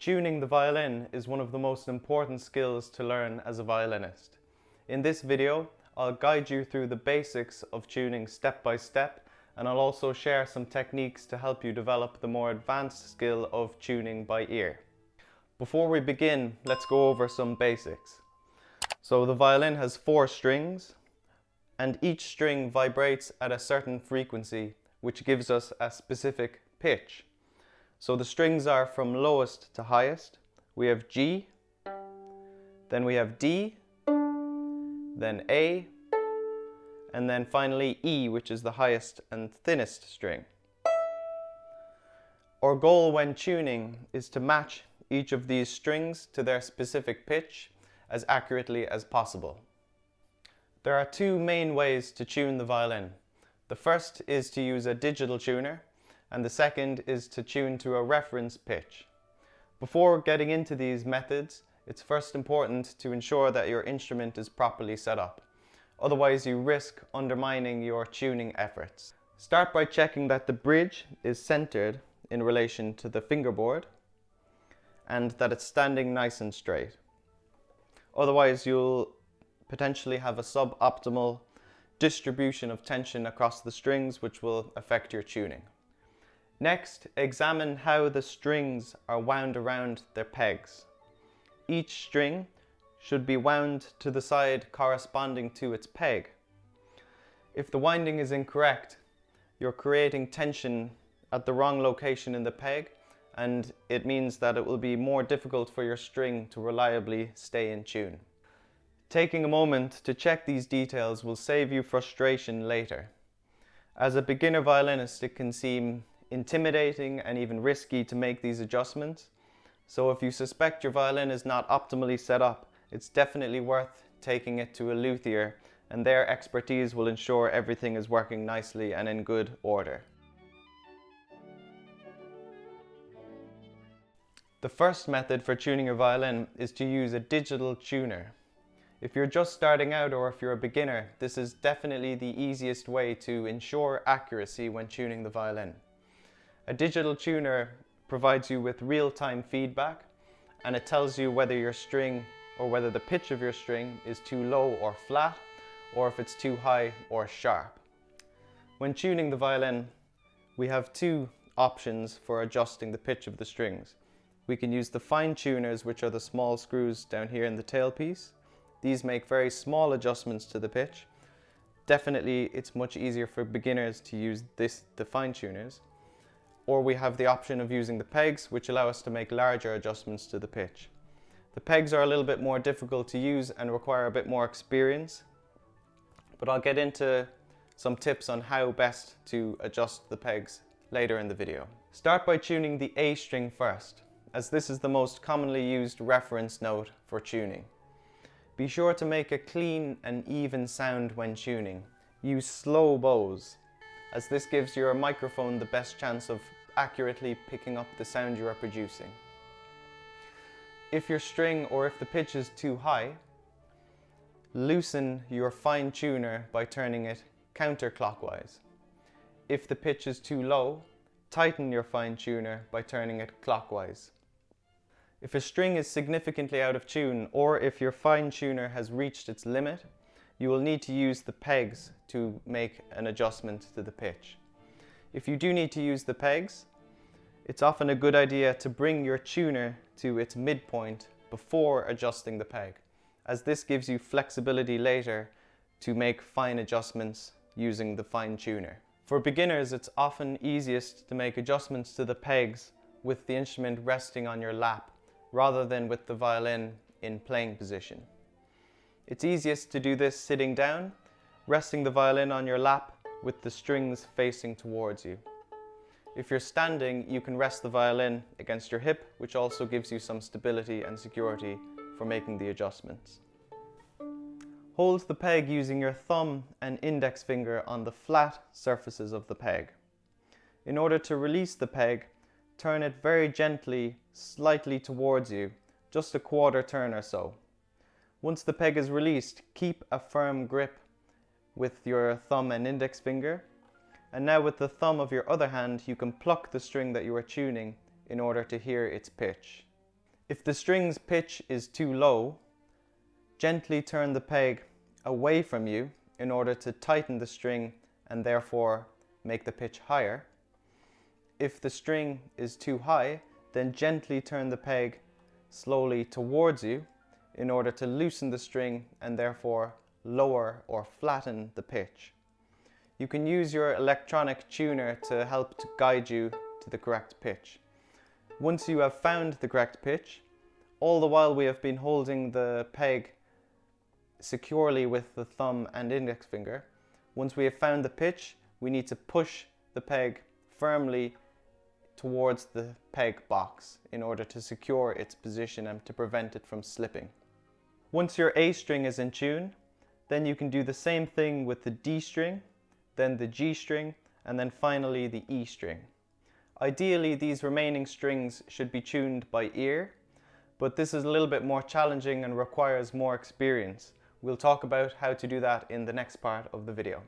Tuning the violin is one of the most important skills to learn as a violinist. In this video, I'll guide you through the basics of tuning step by step, and I'll also share some techniques to help you develop the more advanced skill of tuning by ear. Before we begin, let's go over some basics. So the violin has 4 strings, and each string vibrates at a certain frequency, which gives us a specific pitch. So the strings are from lowest to highest. We have G, then we have D, then A, and then finally E, which is the highest and thinnest string. Our goal when tuning is to match each of these strings to their specific pitch as accurately as possible. There are 2 main ways to tune the violin. The first is to use a digital tuner, and the second is to tune to a reference pitch. Before getting into these methods, it's first important to ensure that your instrument is properly set up. Otherwise, you risk undermining your tuning efforts. Start by checking that the bridge is centered in relation to the fingerboard and that it's standing nice and straight. Otherwise, you'll potentially have a suboptimal distribution of tension across the strings, which will affect your tuning. Next, examine how the strings are wound around their pegs. Each string should be wound to the side corresponding to its peg. If the winding is incorrect, you're creating tension at the wrong location in the peg, and it means that it will be more difficult for your string to reliably stay in tune. Taking a moment to check these details will save you frustration later. As a beginner violinist, it can seem intimidating and even risky to make these adjustments. So if you suspect your violin is not optimally set up, it's definitely worth taking it to a luthier, and their expertise will ensure everything is working nicely and in good order. The first method for tuning your violin is to use a digital tuner. If you're just starting out or if you're a beginner, this is definitely the easiest way to ensure accuracy when tuning the violin. A digital tuner provides you with real-time feedback, and it tells you whether your string or whether the pitch of your string is too low or flat, or if it's too high or sharp. When tuning the violin, we have 2 options for adjusting the pitch of the strings. We can use the fine tuners, which are the small screws down here in the tailpiece. These make very small adjustments to the pitch. Definitely, it's much easier for beginners to use the fine tuners. Or we have the option of using the pegs, which allow us to make larger adjustments to the pitch. The pegs are a little bit more difficult to use and require a bit more experience, but I'll get into some tips on how best to adjust the pegs later in the video. Start by tuning the A string first, as this is the most commonly used reference note for tuning. Be sure to make a clean and even sound when tuning. Use slow bows, as this gives your microphone the best chance of accurately picking up the sound you are producing. If your string or if the pitch is too high, loosen your fine tuner by turning it counterclockwise. If the pitch is too low, tighten your fine tuner by turning it clockwise. If a string is significantly out of tune, or if your fine tuner has reached its limit, you will need to use the pegs to make an adjustment to the pitch. If you do need to use the pegs, it's often a good idea to bring your tuner to its midpoint before adjusting the peg, as this gives you flexibility later to make fine adjustments using the fine tuner. For beginners, it's often easiest to make adjustments to the pegs with the instrument resting on your lap, rather than with the violin in playing position. It's easiest to do this sitting down, resting the violin on your lap with the strings facing towards you. If you're standing, you can rest the violin against your hip, which also gives you some stability and security for making the adjustments. Hold the peg using your thumb and index finger on the flat surfaces of the peg. In order to release the peg, turn it very gently, slightly towards you, just a quarter turn or so. Once the peg is released, keep a firm grip with your thumb and index finger, and now with the thumb of your other hand you can pluck the string that you are tuning in order to hear its pitch. If the string's pitch is too low, gently turn the peg away from you in order to tighten the string and therefore make the pitch higher. If the string is too high, then gently turn the peg slowly towards you in order to loosen the string and therefore lower or flatten the pitch. You can use your electronic tuner to help to guide you to the correct pitch. Once you have found the correct pitch, all the while we have been holding the peg securely with the thumb and index finger. Once we have found the pitch, we need to push the peg firmly towards the peg box in order to secure its position and to prevent it from slipping. Once your A string is in tune, then you can do the same thing with the D string, then the G string, and then finally the E string. Ideally, these remaining strings should be tuned by ear, but this is a little bit more challenging and requires more experience. We'll talk about how to do that in the next part of the video.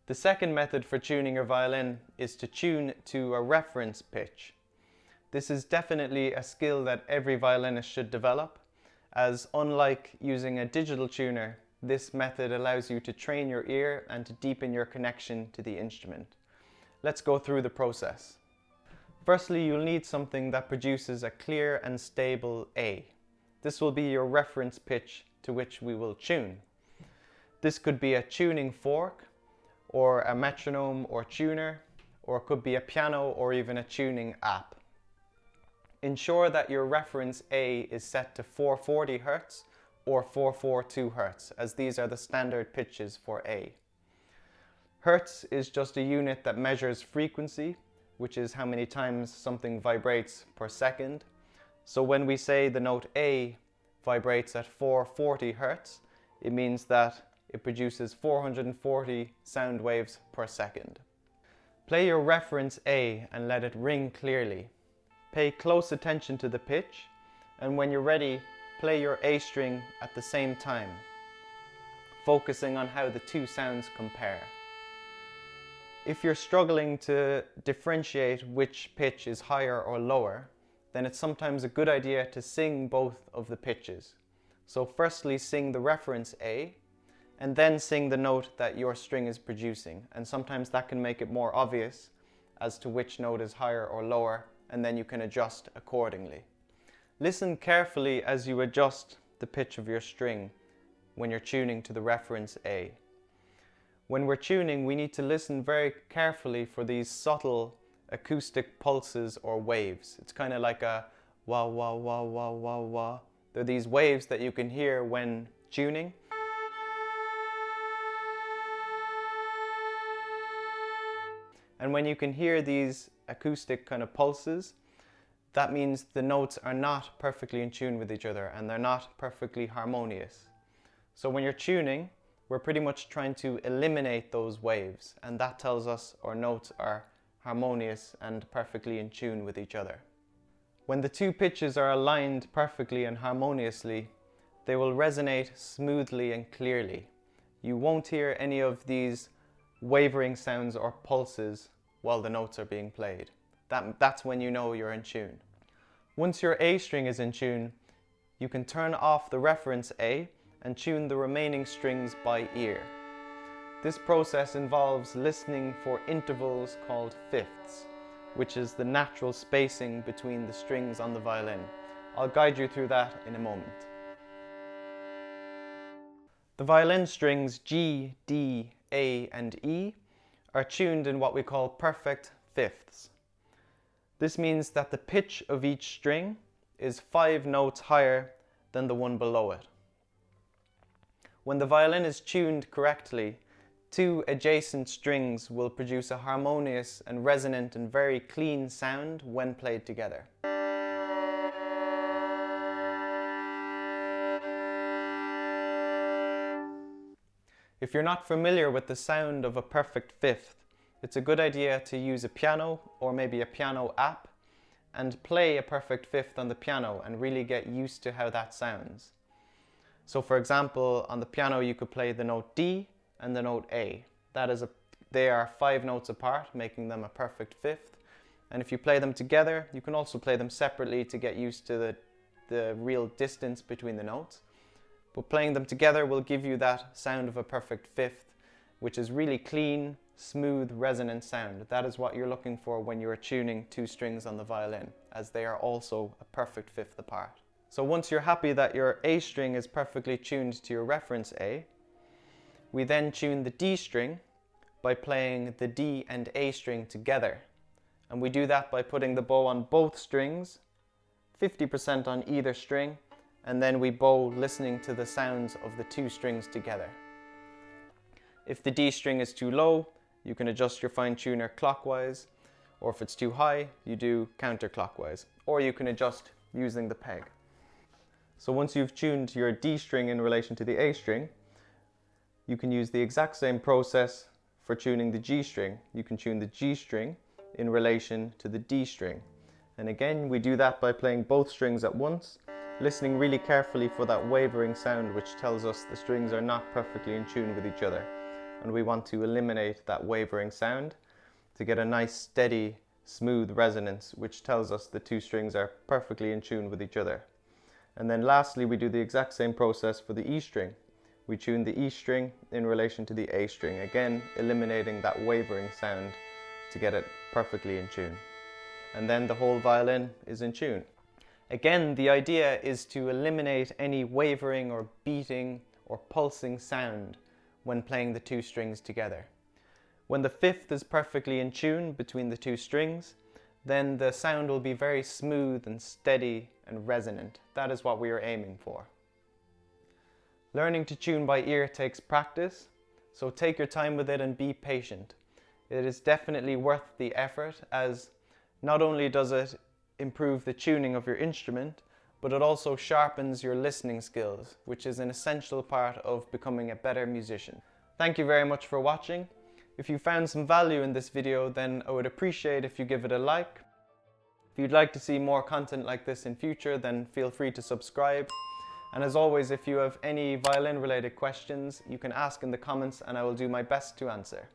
The second method for tuning your violin is to tune to a reference pitch. This is definitely a skill that every violinist should develop, as unlike using a digital tuner, this method allows you to train your ear and to deepen your connection to the instrument. Let's go through the process. Firstly, you'll need something that produces a clear and stable A. This will be your reference pitch to which we will tune. This could be a tuning fork, or a metronome or tuner, or it could be a piano or even a tuning app. Ensure that your reference A is set to 440 Hz or 442 Hz, as these are the standard pitches for A. Hertz is just a unit that measures frequency, which is how many times something vibrates per second. So when we say the note A vibrates at 440 Hz, it means that it produces 440 sound waves per second. Play your reference A and let it ring clearly. Pay close attention to the pitch, and when you're ready, play your A string at the same time, focusing on how the two sounds compare. If you're struggling to differentiate which pitch is higher or lower, then it's sometimes a good idea to sing both of the pitches. So firstly sing the reference A, and then sing the note that your string is producing, and sometimes that can make it more obvious as to which note is higher or lower, and then you can adjust accordingly. Listen carefully as you adjust the pitch of your string when you're tuning to the reference A. When we're tuning, we need to listen very carefully for these subtle acoustic pulses or waves. It's kind of like a wah wah wah wah wah wah. They're these waves that you can hear when tuning. And when you can hear these acoustic kind of pulses, that means the notes are not perfectly in tune with each other and they're not perfectly harmonious. So when you're tuning, we're pretty much trying to eliminate those waves, and that tells us our notes are harmonious and perfectly in tune with each other. When the two pitches are aligned perfectly and harmoniously, they will resonate smoothly and clearly. You won't hear any of these wavering sounds or pulses while the notes are being played. That's when you know you're in tune. Once your A string is in tune, you can turn off the reference A and tune the remaining strings by ear. This process involves listening for intervals called fifths, which is the natural spacing between the strings on the violin. I'll guide you through that in a moment. The violin strings G, D, A and E are tuned in what we call perfect fifths. This means that the pitch of each string is 5 notes higher than the one below it. When the violin is tuned correctly, 2 adjacent strings will produce a harmonious and resonant and very clean sound when played together. If you're not familiar with the sound of a perfect fifth, it's a good idea to use a piano or maybe a piano app and play a perfect fifth on the piano and really get used to how that sounds. So for example, on the piano you could play the note D and the note A. They are 5 notes apart, making them a perfect fifth. And if you play them together, you can also play them separately to get used to the real distance between the notes. But playing them together will give you that sound of a perfect fifth, which is really clean, smooth, resonant sound. That is what you're looking for when you're tuning two strings on the violin, as they are also a perfect fifth apart. So once you're happy that your A string is perfectly tuned to your reference A, we then tune the D string by playing the D and A string together. And we do that by putting the bow on both strings, 50% on either string, and then we bow listening to the sounds of the two strings together. If the D string is too low, you can adjust your fine tuner clockwise, or if it's too high, you do counterclockwise, or you can adjust using the peg. So once you've tuned your D string in relation to the A string, you can use the exact same process for tuning the G string. You can tune the G string in relation to the D string. And again, we do that by playing both strings at once, listening really carefully for that wavering sound which tells us the strings are not perfectly in tune with each other. And we want to eliminate that wavering sound to get a nice steady, smooth resonance which tells us the two strings are perfectly in tune with each other. And then lastly, we do the exact same process for the E string. We tune the E string in relation to the A string, again eliminating that wavering sound to get it perfectly in tune. And then the whole violin is in tune. Again, the idea is to eliminate any wavering or beating or pulsing sound when playing the two strings together. When the fifth is perfectly in tune between the two strings, then the sound will be very smooth and steady and resonant. That is what we are aiming for. Learning to tune by ear takes practice, so take your time with it and be patient. It is definitely worth the effort, as not only does it improve the tuning of your instrument, but it also sharpens your listening skills, which is an essential part of becoming a better musician. Thank you very much for watching. If you found some value in this video, then I would appreciate if you give it a like. If you'd like to see more content like this in future, then feel free to subscribe. And as always, if you have any violin related questions, you can ask in the comments and I will do my best to answer.